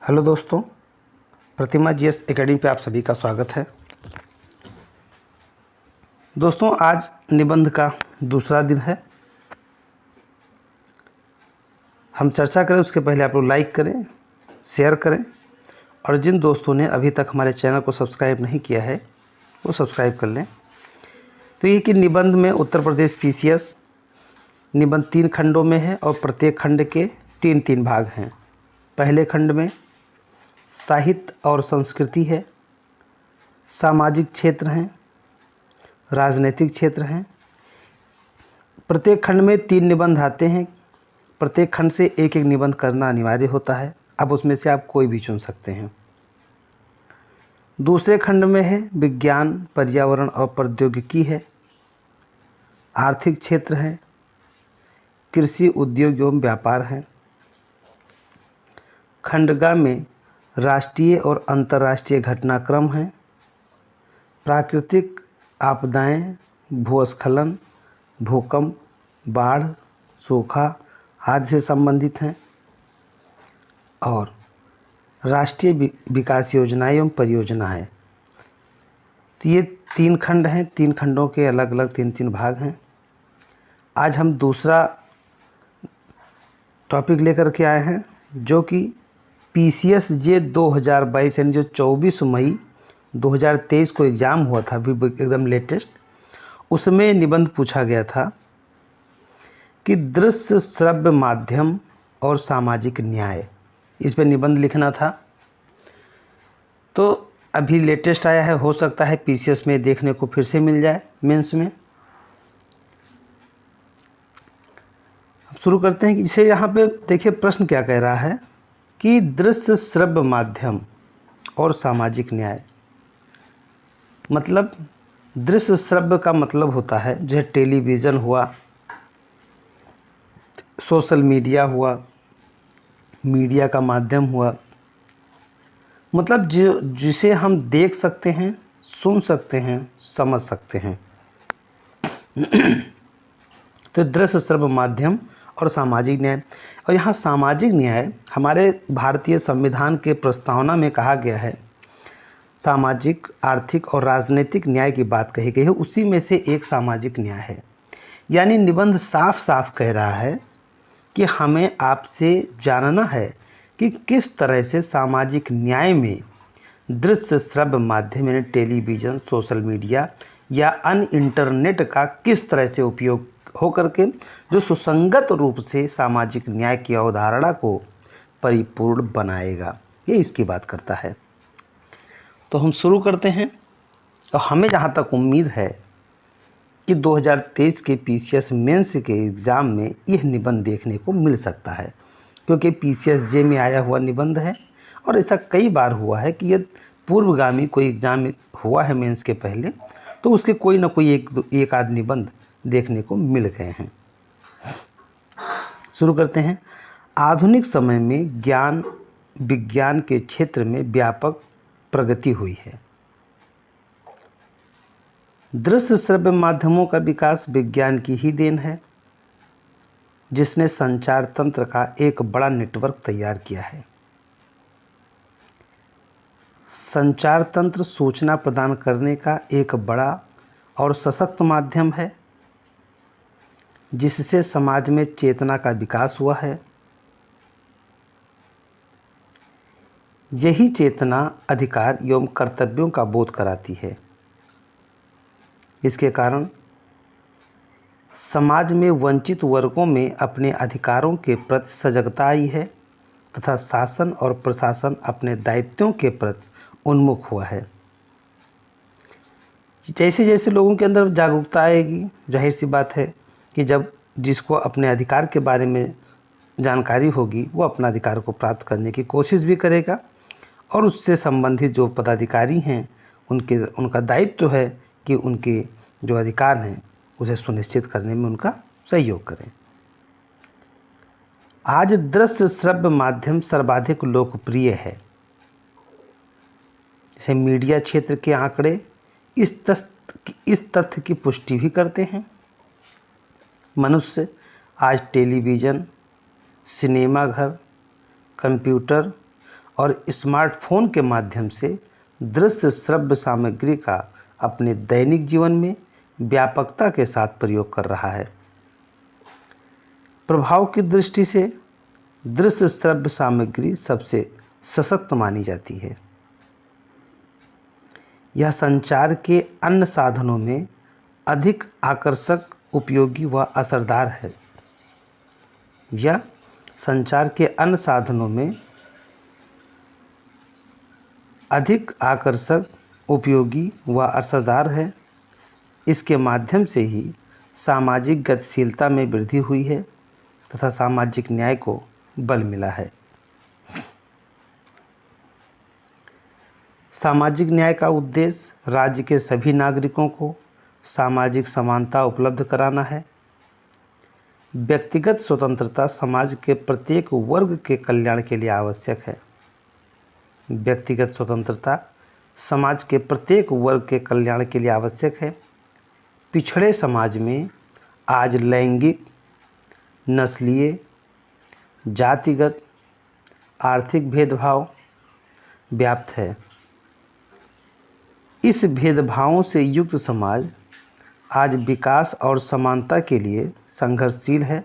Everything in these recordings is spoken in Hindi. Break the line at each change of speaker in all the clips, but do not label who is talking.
हेलो दोस्तों, प्रतिमा जीएस एकेडमी पे आप सभी का स्वागत है। दोस्तों, आज निबंध का दूसरा दिन है। हम चर्चा करें उसके पहले आप लोग लाइक करें, शेयर करें और जिन दोस्तों ने अभी तक हमारे चैनल को सब्सक्राइब नहीं किया है वो सब्सक्राइब कर लें। तो ये कि निबंध में उत्तर प्रदेश पीसीएस निबंध 3 खंडों में है और प्रत्येक खंड के 3-3 भाग हैं। पहले खंड में साहित्य और संस्कृति है, सामाजिक क्षेत्र हैं, राजनीतिक क्षेत्र हैं। प्रत्येक खंड में 3 निबंध आते हैं। प्रत्येक खंड से एक एक निबंध करना अनिवार्य होता है। अब उसमें से आप कोई भी चुन सकते हैं। दूसरे खंड में है विज्ञान, पर्यावरण और प्रौद्योगिकी है, आर्थिक क्षेत्र है, कृषि, उद्योग एवं व्यापार है। खंड ग में राष्ट्रीय और अंतर्राष्ट्रीय घटनाक्रम हैं, प्राकृतिक आपदाएं, भूस्खलन, भूकंप, बाढ़, सूखा आदि से संबंधित हैं और राष्ट्रीय विकास योजनाएं एवं परियोजना है। तो ये 3 खंड हैं। 3 खंडों के अलग अलग 3-3 भाग हैं। आज हम दूसरा टॉपिक लेकर के आए हैं जो कि पीसीएस जे 2022 यानी जो 24 मई 2023 को एग्ज़ाम हुआ था, अभी एकदम लेटेस्ट, उसमें निबंध पूछा गया था कि दृश्य श्रव्य माध्यम और सामाजिक न्याय, इस पर निबंध लिखना था। तो अभी लेटेस्ट आया है, हो सकता है पीसीएस में देखने को फिर से मिल जाए मेंस में। शुरू करते हैं कि इसे यहाँ पे देखिए प्रश्न क्या कह रहा है कि दृश्य श्रव्य माध्यम और सामाजिक न्याय, मतलब दृश्य श्रव्य का मतलब होता है जो टेलीविज़न हुआ, सोशल मीडिया हुआ, मीडिया का माध्यम हुआ, मतलब जिसे हम देख सकते हैं, सुन सकते हैं, समझ सकते हैं। तो दृश्य श्रव्य माध्यम और सामाजिक न्याय। और यहाँ सामाजिक न्याय हमारे भारतीय संविधान के प्रस्तावना में कहा गया है, सामाजिक, आर्थिक और राजनीतिक न्याय की बात कही गई है, उसी में से एक सामाजिक न्याय है। यानी निबंध साफ साफ कह रहा है कि हमें आपसे जानना है कि किस तरह से सामाजिक न्याय में दृश्य श्रव्य माध्यम यानी टेलीविज़न, सोशल मीडिया या अन्य इंटरनेट का किस तरह से उपयोग हो करके जो सुसंगत रूप से सामाजिक न्याय की अवधारणा को परिपूर्ण बनाएगा, ये इसकी बात करता है। तो हम शुरू करते हैं। और हमें जहाँ तक उम्मीद है कि 2023 के पीसीएस मेंस के एग्ज़ाम में यह निबंध देखने को मिल सकता है, क्योंकि पीसीएस जे में आया हुआ निबंध है और ऐसा कई बार हुआ है कि यह पूर्वगामी कोई एग्ज़ाम हुआ है मेंस के पहले, तो उसके कोई ना कोई एक आध निबंध देखने को मिल गए हैं। शुरू करते हैं। आधुनिक समय में ज्ञान विज्ञान के क्षेत्र में व्यापक प्रगति हुई है। दृश्य श्रव्य माध्यमों का विकास विज्ञान की ही देन है, जिसने संचार तंत्र का एक बड़ा नेटवर्क तैयार किया है। संचार तंत्र सूचना प्रदान करने का एक बड़ा और सशक्त माध्यम है, जिससे समाज में चेतना का विकास हुआ है। यही चेतना अधिकार एवं कर्तव्यों का बोध कराती है। इसके कारण समाज में वंचित वर्गों में अपने अधिकारों के प्रति सजगता आई है तथा शासन और प्रशासन अपने दायित्वों के प्रति उन्मुख हुआ है। जैसे जैसे लोगों के अंदर जागरूकता आएगी, जाहिर सी बात है कि जब जिसको अपने अधिकार के बारे में जानकारी होगी वो अपना अधिकार को प्राप्त करने की कोशिश भी करेगा और उससे संबंधित जो पदाधिकारी हैं उनका दायित्व है कि उनके जो अधिकार हैं उसे सुनिश्चित करने में उनका सहयोग करें। आज दृश्य श्रव्य माध्यम सर्वाधिक लोकप्रिय है। जैसे मीडिया क्षेत्र के आंकड़े इस तथ्य की पुष्टि भी करते हैं। मनुष्य आज टेलीविज़न, सिनेमा घर, कंप्यूटर और स्मार्टफोन के माध्यम से दृश्य श्रव्य सामग्री का अपने दैनिक जीवन में व्यापकता के साथ प्रयोग कर रहा है। प्रभाव की दृष्टि से दृश्य श्रव्य सामग्री सबसे सशक्त मानी जाती है। यह संचार के अन्य साधनों में अधिक आकर्षक, उपयोगी व असरदार है। यह संचार के अन्य साधनों में अधिक आकर्षक, उपयोगी व असरदार है। इसके माध्यम से ही सामाजिक गतिशीलता में वृद्धि हुई है तथा सामाजिक न्याय को बल मिला है। सामाजिक न्याय का उद्देश्य राज्य के सभी नागरिकों को सामाजिक समानता उपलब्ध कराना है। व्यक्तिगत स्वतंत्रता समाज के प्रत्येक वर्ग के कल्याण के लिए आवश्यक है। व्यक्तिगत स्वतंत्रता समाज के प्रत्येक वर्ग के कल्याण के लिए आवश्यक है। पिछड़े समाज में आज लैंगिक, नस्लीय, जातिगत, आर्थिक भेदभाव व्याप्त है। इस भेदभावों से युक्त समाज आज विकास और समानता के लिए संघर्षशील है।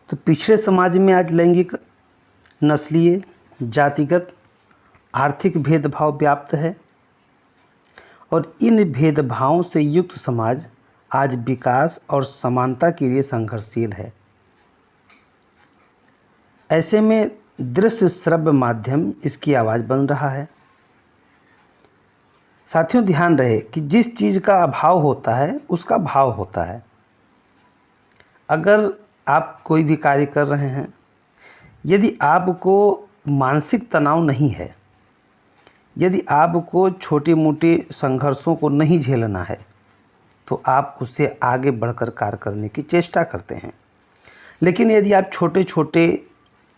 तो पिछड़े समाज में आज लैंगिक, नस्लीय, जातिगत, आर्थिक भेदभाव व्याप्त है और इन भेदभावों से युक्त समाज आज विकास और समानता के लिए संघर्षशील है। ऐसे में दृश्य श्रव्य माध्यम इसकी आवाज़ बन रहा है। साथियों, ध्यान रहे कि जिस चीज़ का अभाव होता है उसका भाव होता है। अगर आप कोई भी कार्य कर रहे हैं, यदि आपको मानसिक तनाव नहीं है, यदि आपको छोटे मोटे संघर्षों को नहीं झेलना है, तो आप उससे आगे बढ़कर कार्य करने की चेष्टा करते हैं। लेकिन यदि आप छोटे छोटे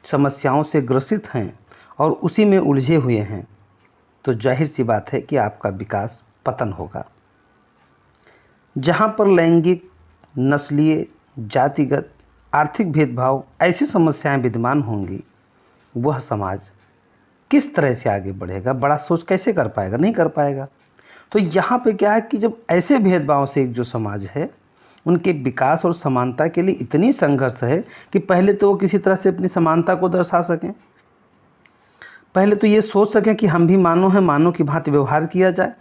समस्याओं से ग्रसित हैं और उसी में उलझे हुए हैं, तो जाहिर सी बात है कि आपका विकास पतन होगा। जहाँ पर लैंगिक, नस्लीय, जातिगत, आर्थिक भेदभाव ऐसी समस्याएं विद्यमान होंगी, वह समाज किस तरह से आगे बढ़ेगा, बड़ा सोच कैसे कर पाएगा? नहीं कर पाएगा। तो यहाँ पे क्या है कि जब ऐसे भेदभाव से एक जो समाज है, उनके विकास और समानता के लिए इतनी संघर्ष है कि पहले तो वो किसी तरह से अपनी समानता को दर्शा सकें, पहले तो ये सोच सकें कि हम भी मानव हैं, मानव की भांति व्यवहार किया जाए।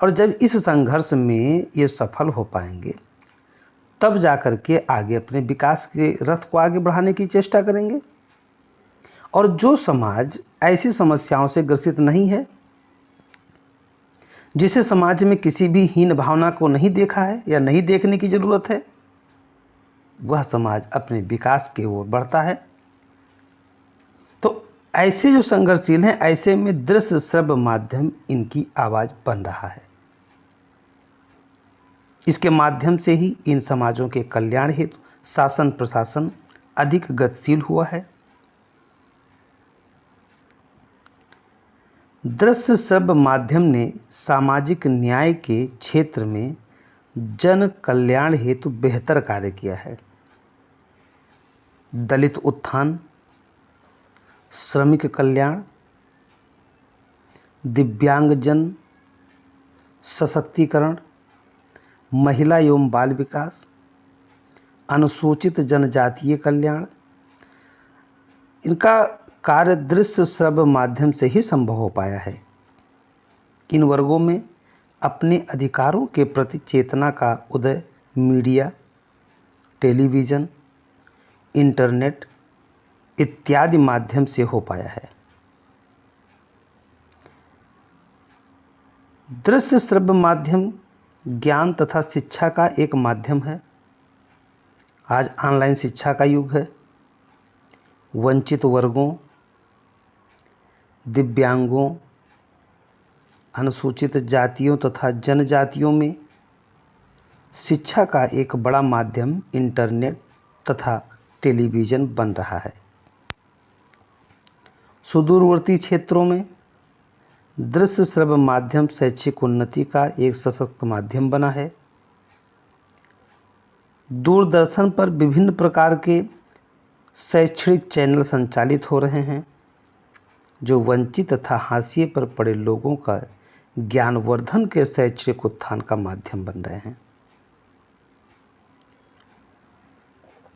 और जब इस संघर्ष में ये सफल हो पाएंगे, तब जा कर के आगे अपने विकास के रथ को आगे बढ़ाने की चेष्टा करेंगे। और जो समाज ऐसी समस्याओं से ग्रसित नहीं है, जिसे समाज में किसी भी हीन भावना को नहीं देखा है या नहीं देखने की ज़रूरत है, वह समाज अपने विकास की ओर बढ़ता है। तो ऐसे जो संघर्षशील हैं, ऐसे में दृश्य श्रव्य माध्यम इनकी आवाज़ बन रहा है। इसके माध्यम से ही इन समाजों के कल्याण हेतु शासन प्रशासन अधिक गतिशील हुआ है। दृश्य श्रव्य माध्यम ने सामाजिक न्याय के क्षेत्र में जन कल्याण हेतु बेहतर कार्य किया है। दलित उत्थान, श्रमिक कल्याण, दिव्यांगजन सशक्तिकरण, महिला एवं बाल विकास, अनुसूचित जनजातीय कल्याण, इनका कार्य दृश्य श्रव्य माध्यम से ही संभव हो पाया है। इन वर्गों में अपने अधिकारों के प्रति चेतना का उदय मीडिया, टेलीविज़न, इंटरनेट इत्यादि माध्यम से हो पाया है। दृश्य श्रव्य माध्यम ज्ञान तथा शिक्षा का एक माध्यम है। आज ऑनलाइन शिक्षा का युग है। वंचित वर्गों, दिव्यांगों, अनुसूचित जातियों तथा जनजातियों में शिक्षा का एक बड़ा माध्यम इंटरनेट तथा टेलीविज़न बन रहा है। सुदूरवर्ती क्षेत्रों में दृश्य श्रव्य माध्यम शैक्षिक उन्नति का एक सशक्त माध्यम बना है। दूरदर्शन पर विभिन्न प्रकार के शैक्षणिक चैनल संचालित हो रहे हैं जो वंचित तथा हाशिए पर पड़े लोगों का ज्ञानवर्धन के शैक्षणिक उत्थान का माध्यम बन रहे हैं।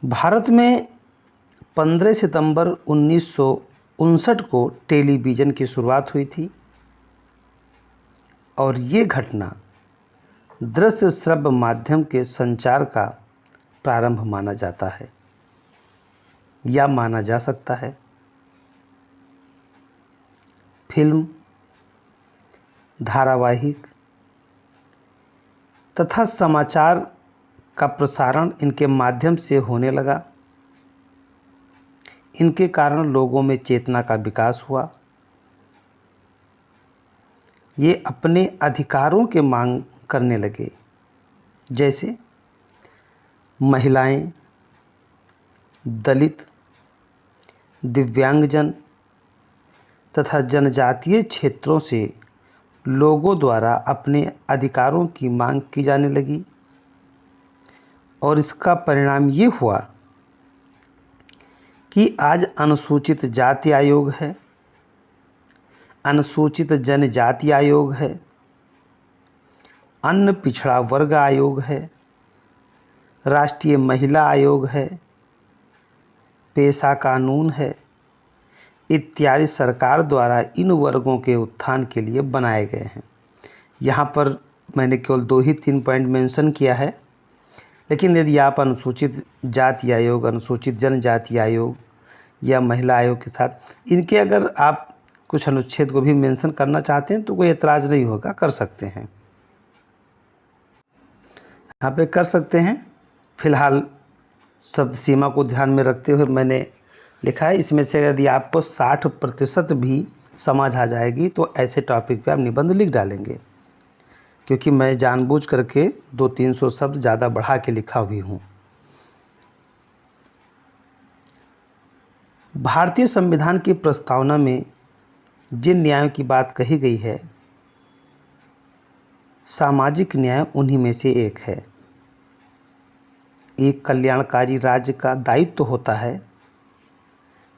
भारत में 15 सितंबर 1959 को टेलीविज़न की शुरुआत हुई थी और ये घटना दृश्य श्रव्य माध्यम के संचार का प्रारंभ माना जाता है या माना जा सकता है। फिल्म, धारावाहिक तथा समाचार का प्रसारण इनके माध्यम से होने लगा। इनके कारण लोगों में चेतना का विकास हुआ। ये अपने अधिकारों के मांग करने लगे, जैसे महिलाएं, दलित, दिव्यांगजन तथा जनजातीय क्षेत्रों से लोगों द्वारा अपने अधिकारों की मांग की जाने लगी और इसका परिणाम ये हुआ कि आज अनुसूचित जाति आयोग है, अनुसूचित जनजाति आयोग है, अन्य पिछड़ा वर्ग आयोग है, राष्ट्रीय महिला आयोग है, पेशा कानून है इत्यादि सरकार द्वारा इन वर्गों के उत्थान के लिए बनाए गए हैं। यहाँ पर मैंने केवल 2 ही 3 पॉइंट मेंशन किया है, लेकिन यदि आप अनुसूचित जाति आयोग, अनुसूचित जनजाति आयोग या महिला आयोग के साथ इनके अगर आप कुछ अनुच्छेद को भी मेंशन करना चाहते हैं तो कोई एतराज़ नहीं होगा, कर सकते हैं, यहाँ पे कर सकते हैं। फिलहाल शब्द सीमा को ध्यान में रखते हुए मैंने लिखा है। इसमें से यदि आपको 60% भी समझ आ जाएगी तो ऐसे टॉपिक पे आप निबंध लिख डालेंगे, क्योंकि मैं जानबूझ करके 200-300 शब्द ज़्यादा बढ़ा के लिखा हुई हूँ। भारतीय संविधान की प्रस्तावना में जिन न्यायों की बात कही गई है, सामाजिक न्याय उन्हीं में से एक है। एक कल्याणकारी राज्य का दायित्व होता है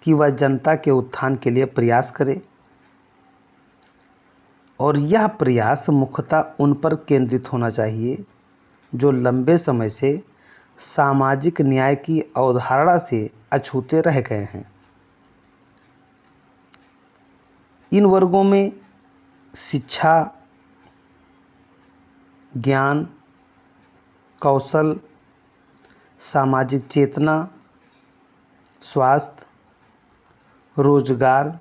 कि वह जनता के उत्थान के लिए प्रयास करे और यह प्रयास मुख्यतः उन पर केंद्रित होना चाहिए जो लंबे समय से सामाजिक न्याय की अवधारणा से अछूते रह गए हैं। इन वर्गों में शिक्षा, ज्ञान, कौशल, सामाजिक चेतना, स्वास्थ्य, रोजगार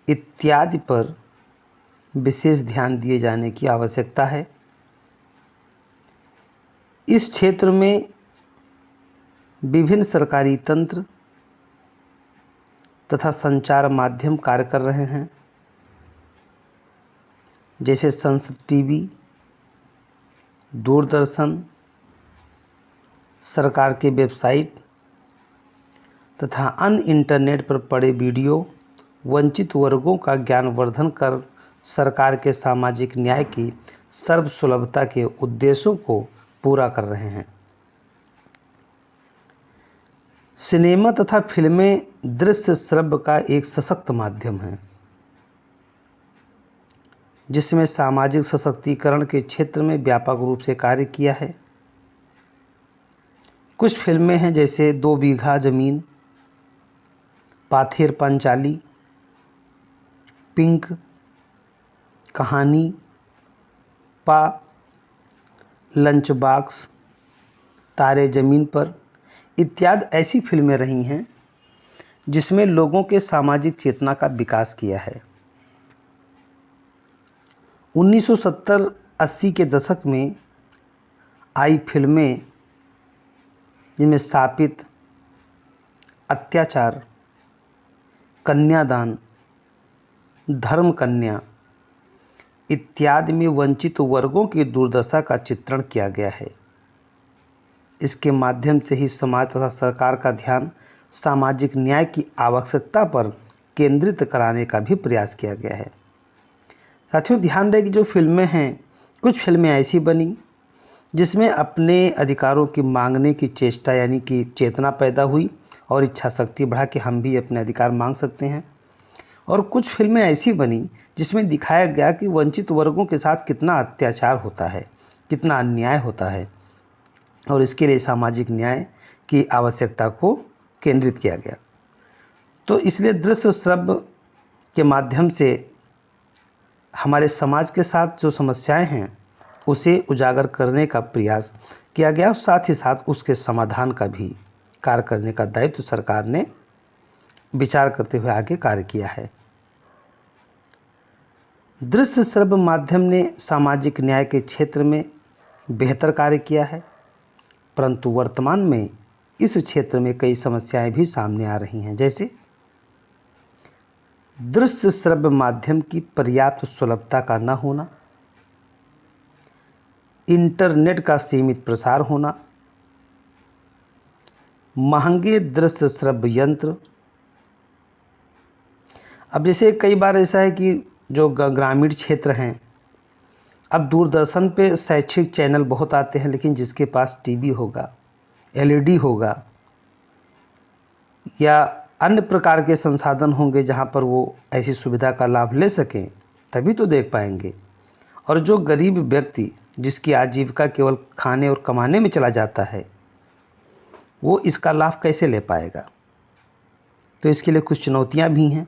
इत्यादि पर विशेष ध्यान दिए जाने की आवश्यकता है। इस क्षेत्र में विभिन्न सरकारी तंत्र तथा संचार माध्यम कार्य कर रहे हैं, जैसे संसद टीवी, दूरदर्शन, सरकार के वेबसाइट तथा अन्य इंटरनेट पर पड़े वीडियो वंचित वर्गों का ज्ञानवर्धन कर सरकार के सामाजिक न्याय की सर्वसुलभता के उद्देश्यों को पूरा कर रहे हैं। सिनेमा तथा फिल्में दृश्य श्रव्य का एक सशक्त माध्यम है, जिसमें सामाजिक सशक्तिकरण के क्षेत्र में व्यापक रूप से कार्य किया है। कुछ फिल्में हैं जैसे 2 बीघा ज़मीन, पाथेर पंचाली, पिंक, कहानी, पा, लंच बॉक्स, तारे ज़मीन पर इत्यादि ऐसी फिल्में रही हैं जिसमें लोगों के सामाजिक चेतना का विकास किया है। 1970-80 के दशक में आई फिल्में जिनमें शापित, अत्याचार, कन्यादान, धर्म कन्या इत्यादि में वंचित वर्गों की दुर्दशा का चित्रण किया गया है। इसके माध्यम से ही समाज तथा सरकार का ध्यान सामाजिक न्याय की आवश्यकता पर केंद्रित कराने का भी प्रयास किया गया है। साथियों, ध्यान रहे कि जो फिल्में हैं, कुछ फिल्में ऐसी बनी जिसमें अपने अधिकारों की मांगने की चेष्टा यानी कि चेतना पैदा हुई और इच्छा शक्ति बढ़ा कि हम भी अपने अधिकार मांग सकते हैं। और कुछ फिल्में ऐसी बनी जिसमें दिखाया गया कि वंचित वर्गों के साथ कितना अत्याचार होता है, कितना अन्याय होता है, और इसके लिए सामाजिक न्याय की आवश्यकता को केंद्रित किया गया। तो इसलिए दृश्य श्रव्य के माध्यम से हमारे समाज के साथ जो समस्याएं हैं उसे उजागर करने का प्रयास किया गया और साथ ही साथ उसके समाधान का भी कार्य करने का दायित्व सरकार ने विचार करते हुए आगे कार्य किया है। दृश्य श्रव्य माध्यम ने सामाजिक न्याय के क्षेत्र में बेहतर कार्य किया है, परंतु वर्तमान में इस क्षेत्र में कई समस्याएं भी सामने आ रही हैं। जैसे दृश्य श्रव्य माध्यम की पर्याप्त सुलभता का न होना, इंटरनेट का सीमित प्रसार होना, महंगे दृश्य श्रव्य यंत्र। अब जैसे कई बार ऐसा है कि जो ग्रामीण क्षेत्र हैं, अब दूरदर्शन पे शैक्षिक चैनल बहुत आते हैं, लेकिन जिसके पास टीवी होगा, एलईडी होगा या अन्य प्रकार के संसाधन होंगे जहाँ पर वो ऐसी सुविधा का लाभ ले सकें, तभी तो देख पाएंगे। और जो गरीब व्यक्ति जिसकी आजीविका केवल खाने और कमाने में चला जाता है, वो इसका लाभ कैसे ले पाएगा? तो इसके लिए कुछ चुनौतियाँ भी हैं।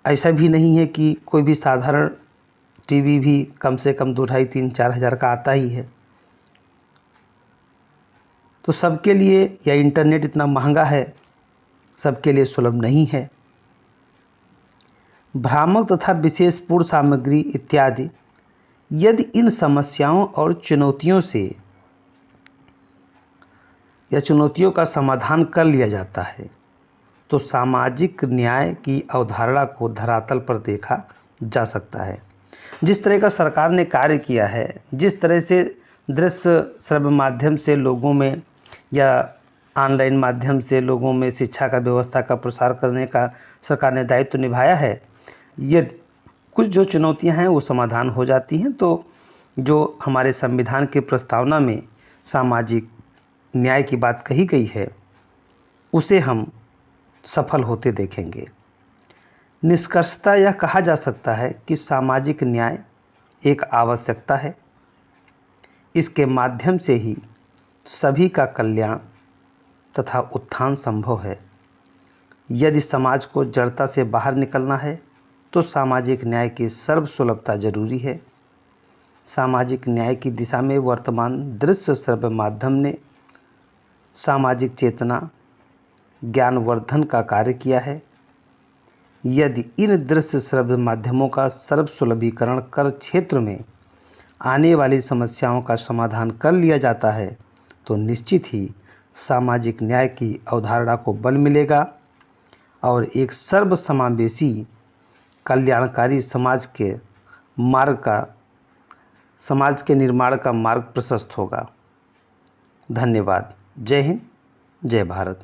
ऐसा भी नहीं है कि कोई भी साधारण टीवी भी कम से कम 2,500-3,000-4 हज़ार का आता ही है। तो सबके लिए या इंटरनेट इतना महंगा है, सबके लिए सुलभ नहीं है। भ्रामक तथा विशेषपूर्ण सामग्री इत्यादि, यदि इन समस्याओं और चुनौतियों का समाधान कर लिया जाता है तो सामाजिक न्याय की अवधारणा को धरातल पर देखा जा सकता है। जिस तरह का सरकार ने कार्य किया है, जिस तरह से दृश्य श्रव्य माध्यम से लोगों में या ऑनलाइन माध्यम से लोगों में शिक्षा का व्यवस्था का प्रसार करने का सरकार ने दायित्व निभाया है, यदि कुछ जो चुनौतियां हैं वो समाधान हो जाती हैं तो जो हमारे संविधान की प्रस्तावना में सामाजिक न्याय की बात कही गई है उसे हम सफल होते देखेंगे। निष्कर्षतः यह कहा जा सकता है कि सामाजिक न्याय एक आवश्यकता है। इसके माध्यम से ही सभी का कल्याण तथा उत्थान संभव है। यदि समाज को जड़ता से बाहर निकलना है तो सामाजिक न्याय की सर्वसुलभता जरूरी है। सामाजिक न्याय की दिशा में वर्तमान दृश्य श्रव्य माध्यम ने सामाजिक चेतना ज्ञानवर्धन का कार्य किया है। यदि इन दृश्य श्रव्य माध्यमों का सर्वसुलभीकरण कर क्षेत्र में आने वाली समस्याओं का समाधान कर लिया जाता है तो निश्चित ही सामाजिक न्याय की अवधारणा को बल मिलेगा और एक सर्वसमावेशी कल्याणकारी समाज के निर्माण का मार्ग प्रशस्त होगा। धन्यवाद। जय हिंद, जय भारत।